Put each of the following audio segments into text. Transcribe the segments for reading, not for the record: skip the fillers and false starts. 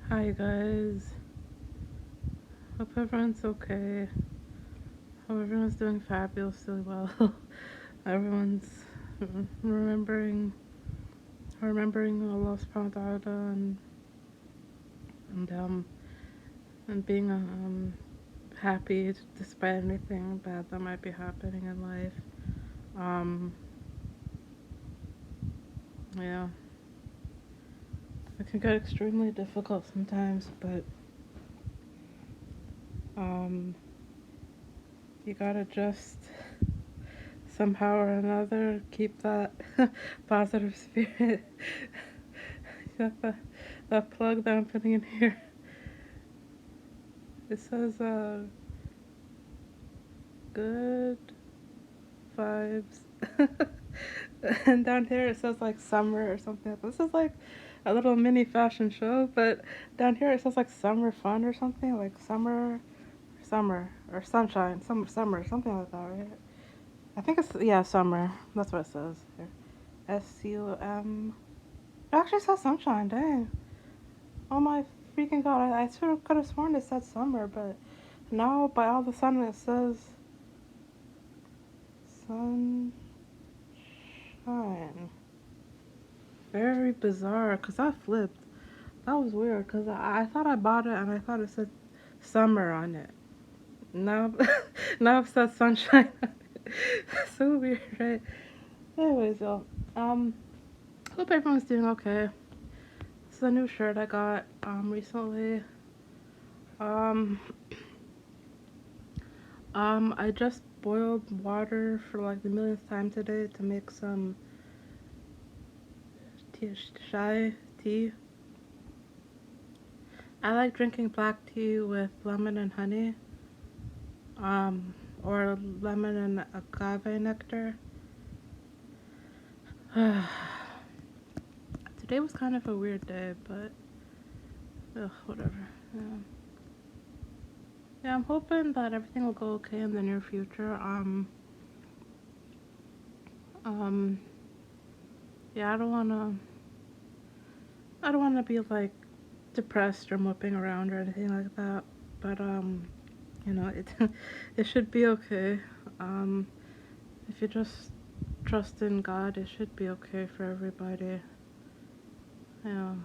Hi guys, hope everyone's okay. Hope everyone's doing fabulously well. Everyone's remembering Allah subhanahu wa ta'ala and um and being happy despite anything bad that might be happening in life. Um yeah, it can get extremely difficult sometimes, but um you gotta just somehow or another keep that positive spirit. that, that plug that I'm putting in here. It says good vibes. And down here it says like summer or something. This is like a little mini fashion show, but down here it says like summer fun or something, like summer or sunshine, summer, something like that, right? I think it's, yeah, summer. That's what it says here. SUM. It actually says sunshine. Dang. Oh my freaking god! I sort of could have sworn it said summer, but now by all of a sudden it says sunshine. Very bizarre, cause I flipped. That was weird, cause I thought I bought it and I thought it said summer on it. Now, now it says sunshine. So weird, right? Anyways, y'all. Um, hope everyone's doing okay. This is a new shirt I got recently. Um, I just boiled water for like the millionth time today to make some chai tea. I like drinking black tea with lemon and honey, or lemon and agave nectar. Today was kind of a weird day, but whatever. Yeah. Yeah, I'm hoping that everything will go okay in the near future. Um, yeah, I don't wanna be like depressed or moping around or anything like that. But it it should be okay. Um, if you just trust in God, it should be okay for everybody. You know,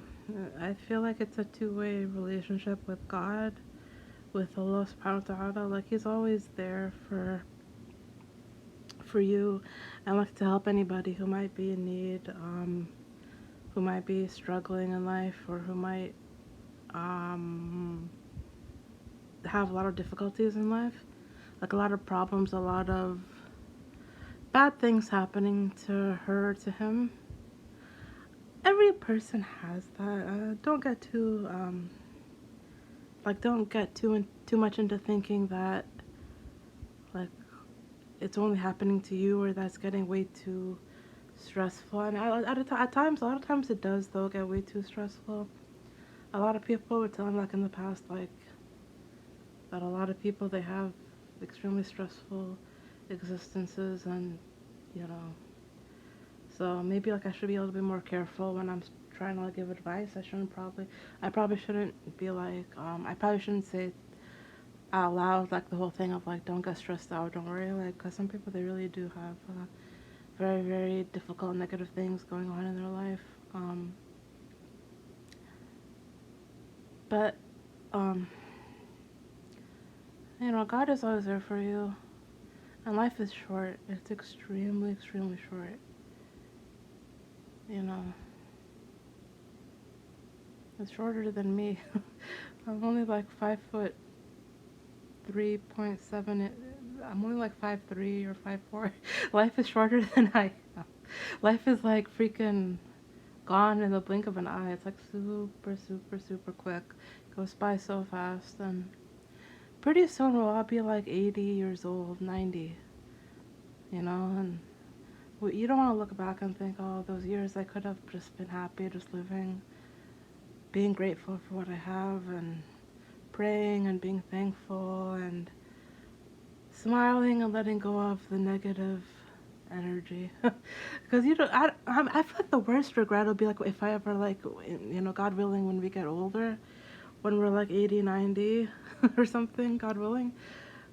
I feel like it's a two-way relationship with God, with Allah subhanahu wa ta'ala. Like He's always there for you, and like to help anybody who might be in need, who might be struggling in life, or who might um have a lot of difficulties in life, like a lot of problems, a lot of bad things happening to her or to him. Every person has that. Don't get too much into thinking that like it's only happening to you or that's getting way too stressful. And at times, a lot of times it does though get way too stressful. A lot of people were telling like in the past like that a lot of people they have extremely stressful existences, and you know, so maybe like I should be a little bit more careful when I'm trying to like give advice. I probably shouldn't be like I probably shouldn't say out loud like the whole thing of like don't get stressed out, don't worry, like because some people they really do have very very difficult negative things going on in their life. But um, God is always there for you, and life is short. It's extremely extremely short. You know, it's shorter than me. I'm only like 5 foot 3.7. I'm only like 5'3" or 5'4". Life is shorter than I am. Life is like freaking gone in the blink of an eye. It's like super, super, super quick. Goes by so fast, and pretty soon we'll all be like 80 years old, 90. And you don't want to look back and think, oh, those years I could have just been happy, just living, being grateful for what I have, and praying and being thankful and smiling and letting go of the negative energy. Because I feel like the worst regret will be like if I ever like God willing when we get older, when we're like 80, 90 or something, God willing.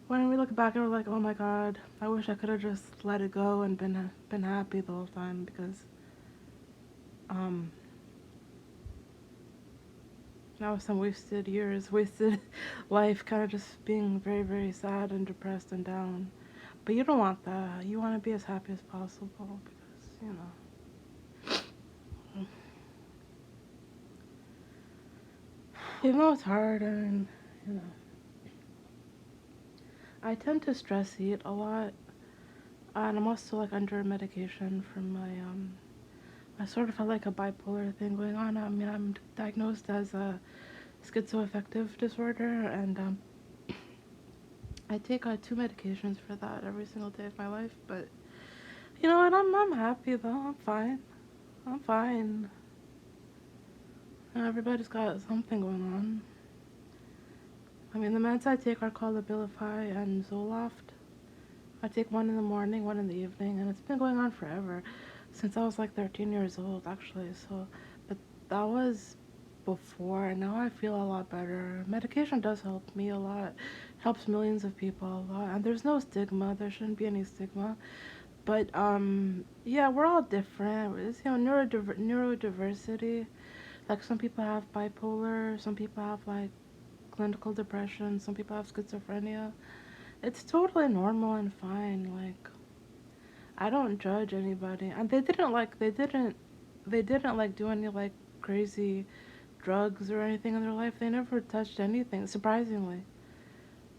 When we look back and we're like, oh my God, I wish I could have just let it go and been happy the whole time, because um that was some wasted years, wasted life, kind of just being very, very sad and depressed and down. But you don't want that. You want to be as happy as possible, because, even though it's hard, and, you know, I tend to stress eat a lot, and I'm also like under medication for my, I sort of have like a bipolar thing going on. I mean, I'm diagnosed as a schizoaffective disorder, and I take two medications for that every single day of my life. But you know what? I'm happy though. I'm fine. I'm fine. Everybody's got something going on. I mean, the meds I take are called Abilify and Zoloft. I take one in the morning, one in the evening, and it's been going on forever, since I was like 13 years old, actually. So, but that was before, and now I feel a lot better. Medication does help me a lot, helps millions of people a lot, and there's no stigma. There shouldn't be any stigma. But yeah, we're all different. It's, neurodiversity. Like some people have bipolar, some people have like clinical depression, some people have schizophrenia. It's totally normal and fine. Like, I don't judge anybody. And they didn't like do any like crazy drugs or anything in their life. They never touched anything, surprisingly.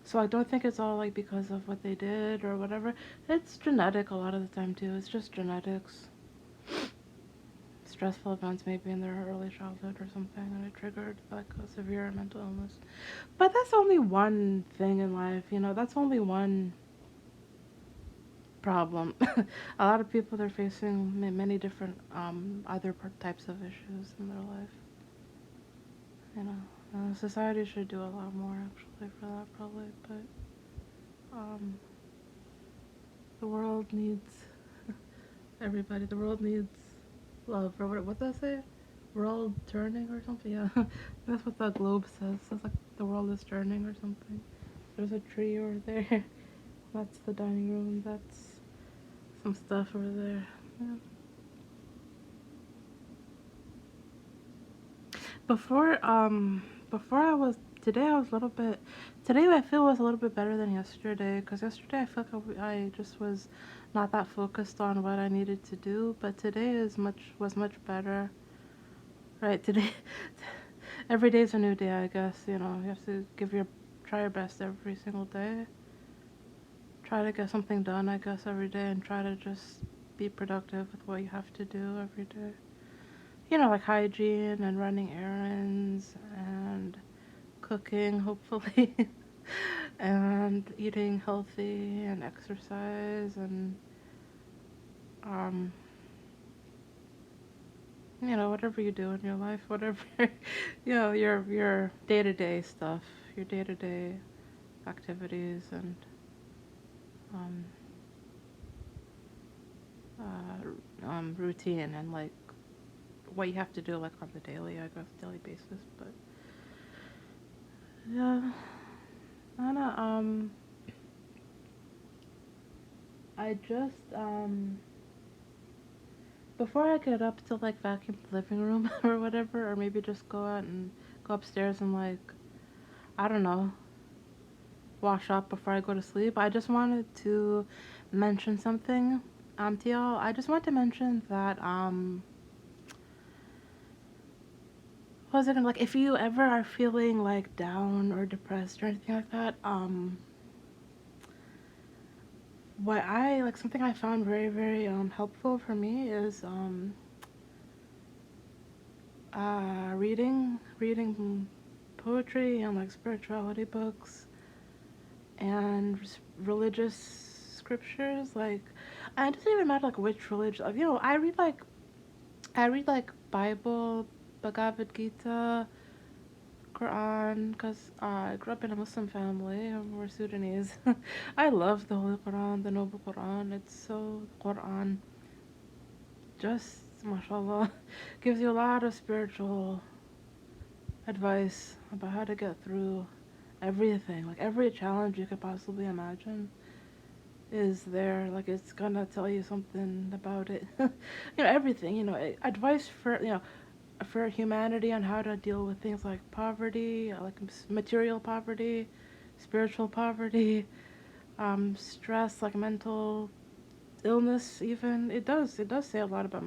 So I don't think it's all like because of what they did or whatever. It's genetic a lot of the time too. It's just genetics. Stressful events maybe in their early childhood or something, and it triggered like a severe mental illness. But that's only one thing in life, that's only one problem. A lot of people, they're facing many different other types of issues in their life. You know, society should do a lot more actually for that probably, but um, the world needs everybody. The world needs love, or what does that say? World turning or something? Yeah, that's what the globe says. It's like the world is turning or something. There's a tree over there. That's the dining room. That's some stuff over there. Yeah. Before before I was today I was a little bit today I feel was a little bit better than yesterday, because yesterday I felt like I just was not that focused on what I needed to do, but today was much better. Right, today every day is a new day, I guess. You have to try your best every single day. Try to get something done, I guess, every day, and try to just be productive with what you have to do every day. Like hygiene and running errands and cooking, hopefully, and eating healthy and exercise and, um, whatever you do in your life, whatever, your day-to-day stuff, your day-to-day activities and, um, routine and like what you have to do like on the daily basis. But yeah, I know. I just before I get up to like vacuum the living room or whatever, or maybe just go out and go upstairs and like, I don't know, wash up before I go to sleep. I just wanted to mention something to y'all. I just want to mention that what was it gonna, like, if you ever are feeling like down or depressed or anything like that, what I like something I found very, very helpful for me is reading poetry and like spirituality books and religious scriptures. Like, and it doesn't even matter like which religion. Like, I read like Bible, Bhagavad Gita, Quran, because I grew up in a Muslim family and we're Sudanese. I love the Holy Quran, the Noble Quran. It's so, Quran just, mashallah, gives you a lot of spiritual advice about how to get through everything, like every challenge you could possibly imagine is there. Like it's gonna tell you something about it. Everything. Advice for for humanity on how to deal with things like poverty, like material poverty, spiritual poverty, stress, like mental illness. Even it does say a lot about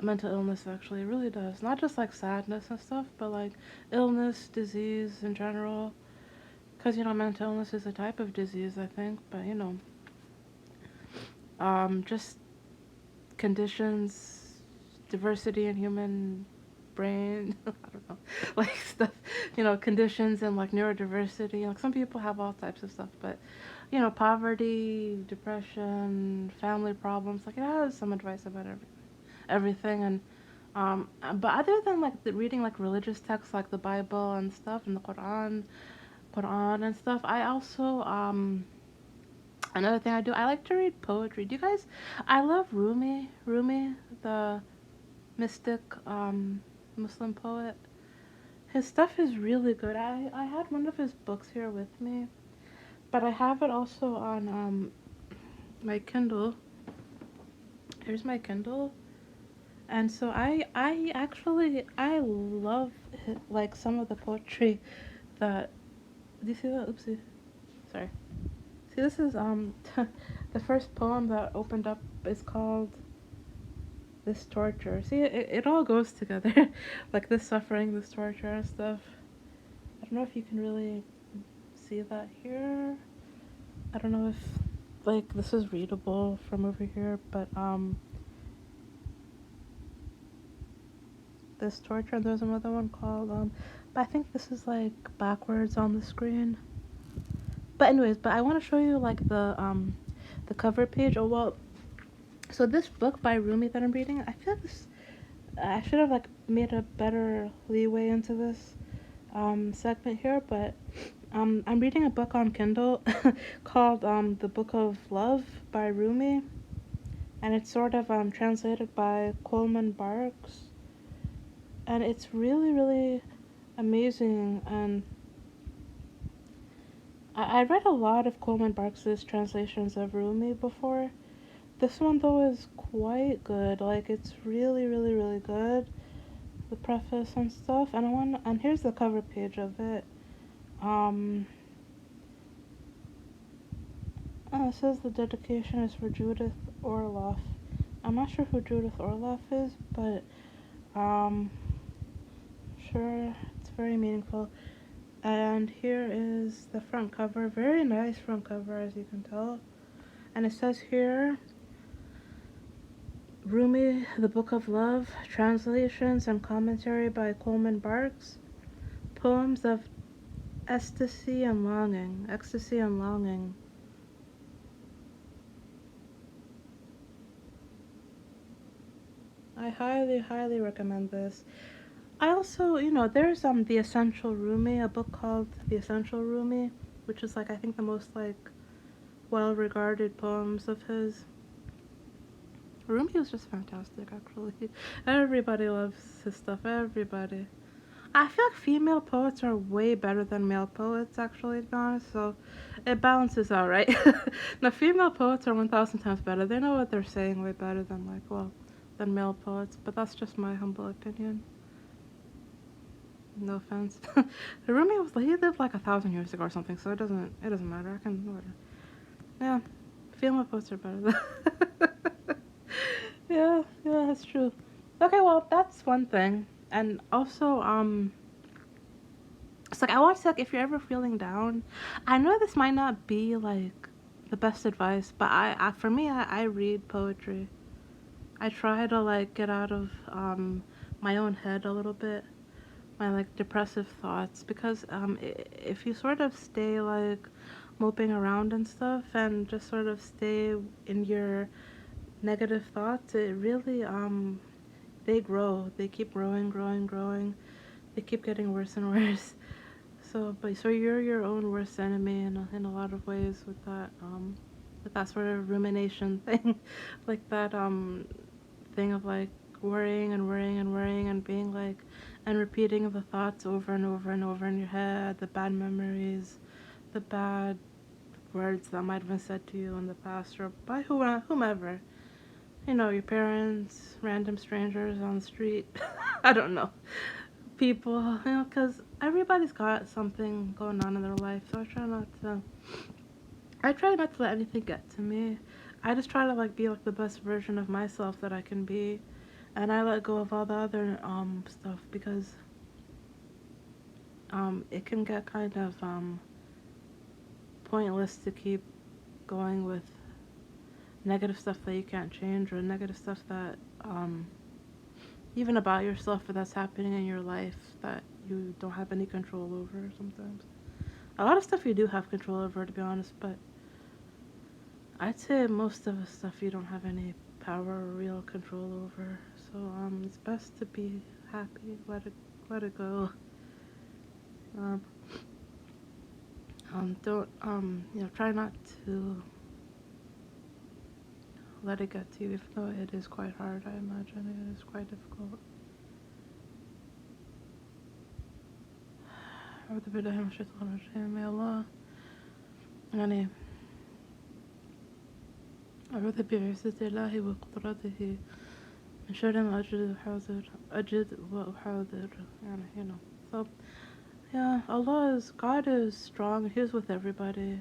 mental illness. Actually, it really does. Not just like sadness and stuff, but like illness, disease in general. Because mental illness is a type of disease, I think. But just conditions, diversity in human brain. I don't know, like stuff, conditions and like neurodiversity. Like some people have all types of stuff, but poverty, depression, family problems. Like it has some advice about everything. And but other than like reading like religious texts like the Bible and stuff and the Quran and stuff, I also another thing I do, I like to read poetry. Do you guys? I love Rumi, the mystic Muslim poet. His stuff is really good. I had one of his books here with me, but I have it also on my Kindle. Here's my Kindle, and so I actually I love like some of the poetry that. Do you see that? Oopsie, sorry. See, this is the first poem that opened up is called "This Torture." See, it all goes together, like this suffering, this torture and stuff. I don't know if you can really see that here. I don't know if like this is readable from over here, but this torture. And there's another one called but I think this is like backwards on the screen. But anyways, but I want to show you like the cover page. Oh well, so this book by Rumi that I'm reading, I feel like this I should have like made a better leeway into this segment here, but I'm reading a book on Kindle called The Book of Love by Rumi, and it's sort of translated by Coleman Barks, and it's really really amazing. And I read a lot of Coleman Barks's translations of Rumi before. This one though is quite good. Like it's really really really good. The preface and stuff, and here's the cover page of it. It says the dedication is for Judith Orloff. I'm not sure who Judith Orloff is, but sure, it's very meaningful. And here is the front cover. Very nice front cover, as you can tell. And it says here, Rumi, The Book of Love, translations and commentary by Coleman Barks, poems of ecstasy and longing. I highly, highly recommend this. I also, there's The Essential Rumi, a book called The Essential Rumi, which is like I think the most like well-regarded poems of his. Rumi was just fantastic, actually. Everybody loves his stuff. Everybody. I feel like female poets are way better than male poets, actually, to be honest. So it balances out, right? The female poets are 1,000 times better. They know what they're saying way better than than male poets. But that's just my humble opinion. No offense. Rumi he lived like 1,000 years ago or something, so it doesn't matter. I can whatever. Yeah, female poets are better. Yeah, that's true. Okay, well that's one thing, and also it's like I want to say, like, if you're ever feeling down, I know this might not be like the best advice, but I for me I read poetry. I try to like get out of my own head a little bit, my like depressive thoughts, because if you sort of stay like moping around and stuff and just sort of stay in your negative thoughts, it really they grow. They keep growing. They keep getting worse and worse. So you're your own worst enemy in a lot of ways with that sort of rumination thing, like that thing of like worrying and being like and repeating the thoughts over and over and over in your head, the bad memories, the bad words that might have been said to you in the past or by whomever. You know, your parents, random strangers on the street. I don't know. People, you know, because everybody's got something going on in their life, so I try not to let anything get to me. I just try to like be like the best version of myself that I can be, and I let go of all the other stuff because it can get kind of pointless to keep going with negative stuff that you can't change or negative stuff that even about yourself or that's happening in your life that you don't have any control over sometimes. A lot of stuff you do have control over, to be honest, but I'd say most of the stuff you don't have any power or real control over. So it's best to be happy, let it go. Um, don't try not to let it get to you, even though it is quite hard. I imagine it is quite difficult. أعوذ بالله من الشيطان الرجيم. يا الله يعني أعوذ بعزة الله وقدرته من شر ما أجد وأحاذر. You know. So yeah, God is strong. He's with everybody.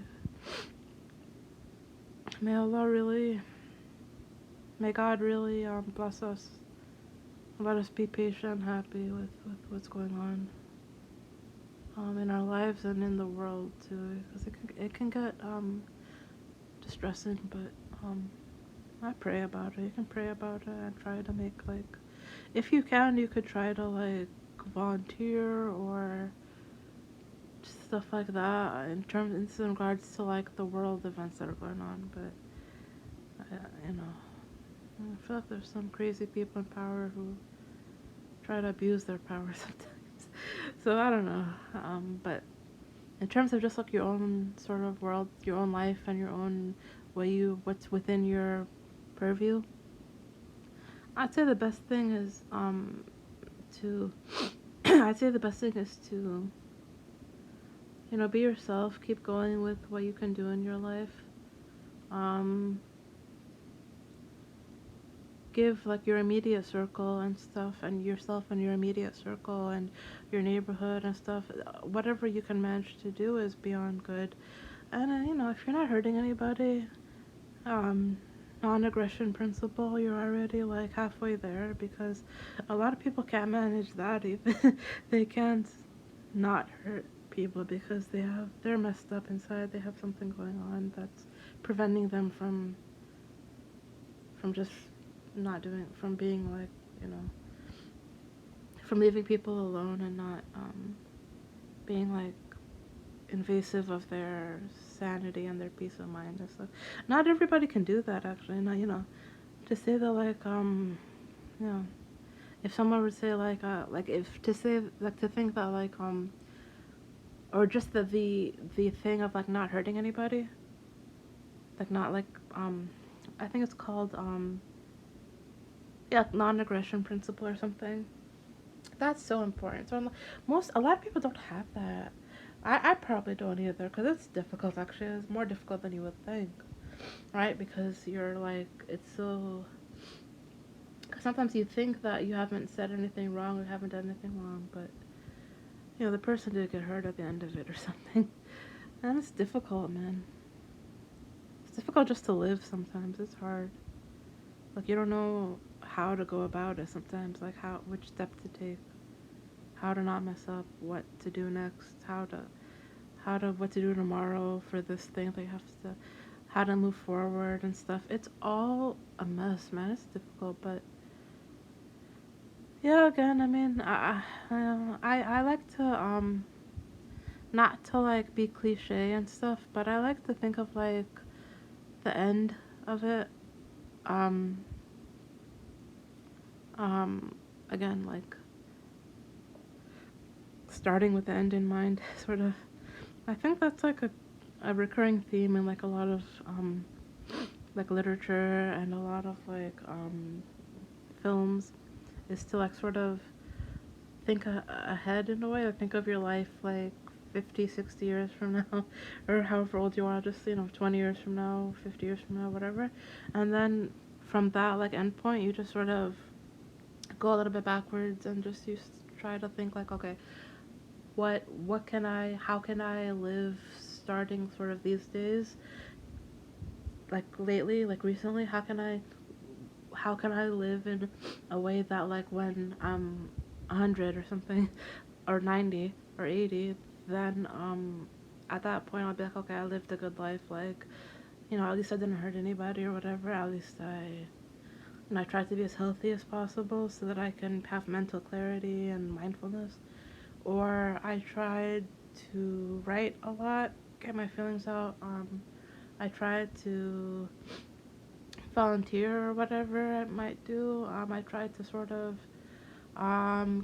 May God really bless us. Let us be patient and happy with what's going on in our lives and in the world too, because it can get distressing. But I pray about it. You can pray about it and try to make like, if you can, you could try to like volunteer or stuff like that in regards to like the world events that are going on. But I feel like there's some crazy people in power who try to abuse their power sometimes. So I don't know. But in terms of just like your own sort of world, your own life, and your own what's within your purview, I'd say the best thing is to I'd say the best thing is to be yourself, keep going with what you can do in your life. Give like your immediate circle and stuff, and yourself and your immediate circle and your neighborhood and stuff, whatever you can manage to do is beyond good. And if you're not hurting anybody, non-aggression principle, you're already like halfway there, because a lot of people can't manage that even. They can't not hurt people because they're messed up inside. They have something going on that's preventing them from just not doing, from being like, from leaving people alone and not being like invasive of their sanity and their peace of mind and stuff. Not everybody can do that, actually. Not, to say that like if someone would say like if to say like to think that like or just the thing of like not hurting anybody, like not like I think it's called non-aggression principle or something. That's so important. So a lot of people don't have that. I probably don't either, because it's difficult. Actually, it's more difficult than you would think, right? Because you're like, it's so, cause sometimes you think that you haven't said anything wrong or haven't done anything wrong, but the person did get hurt at the end of it or something. And it's difficult, man. It's difficult just to live sometimes. It's hard. Like, you don't know how to go about it sometimes, like which step to take, how to not mess up, what to do next, what to do tomorrow for this thing that you have to, how to move forward and stuff. It's all a mess, man. It's difficult, but yeah, again, I mean, I like to not to like be cliche and stuff, but I like to think of like the end of it. Again, like starting with the end in mind, sort of. I think that's like a recurring theme in like a lot of like literature and a lot of like films, is to like sort of think ahead in a way. Like think of your life like 50, 60 years from now, or however old you are, just, 20 years from now, 50 years from now, whatever. And then from that, like, end point, you just sort of go a little bit backwards and just try to think, like, okay, how can I live starting sort of these days, like, lately, like, recently, how can I live in a way that, like, when I'm 100 or something, or 90 or 80, then at that point I'll be like, okay, I lived a good life, like, at least I didn't hurt anybody or whatever. At least I tried to be as healthy as possible so that I can have mental clarity and mindfulness. Or I tried to write a lot, get my feelings out. I tried to volunteer or whatever I might do. I tried to sort of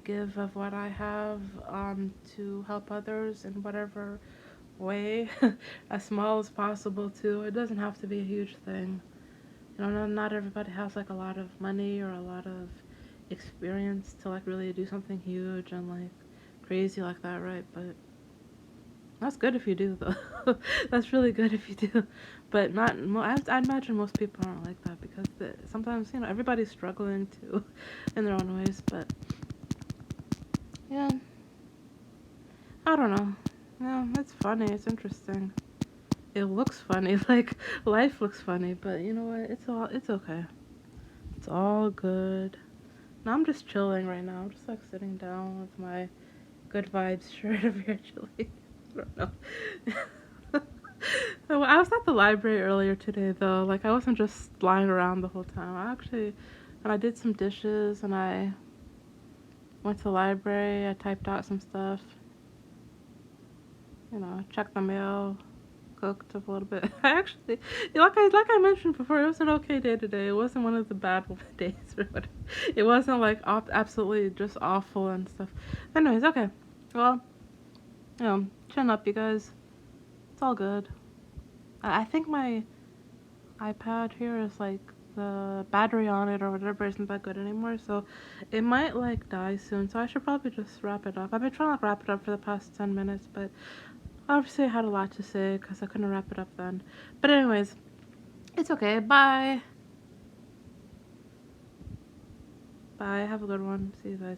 give of what I have to help others in whatever way, as small as possible too. It doesn't have to be a huge thing. Not everybody has like a lot of money or a lot of experience to like really do something huge and like crazy like that, right? But that's good if you do, though. That's really good if you do. But not, I imagine most people aren't like that because sometimes, everybody's struggling too in their own ways. But yeah, I don't know. Yeah, it's funny. It's interesting. It looks funny. Like, life looks funny. But you know what? It's okay. It's all good. Now I'm just chilling right now. I'm just like sitting down with my good vibes shirt over here chilling. I don't know. So I was at the library earlier today though. Like I wasn't just lying around the whole time. And I did some dishes and I went to the library. I typed out some stuff. Checked the mail, cooked up a little bit. I actually, like I mentioned before, it was an okay day today. It wasn't one of the bad days or whatever. It wasn't like absolutely just awful and stuff. Anyways, okay. Well, chin up, you guys. It's all good. I think my iPad here is like the battery on it or whatever isn't that good anymore, so it might like die soon. So I should probably just wrap it up. I've been trying to wrap it up for the past 10 minutes, but obviously I had a lot to say because I couldn't wrap it up then. But anyways, it's okay. Bye. Bye. Have a good one. See you guys.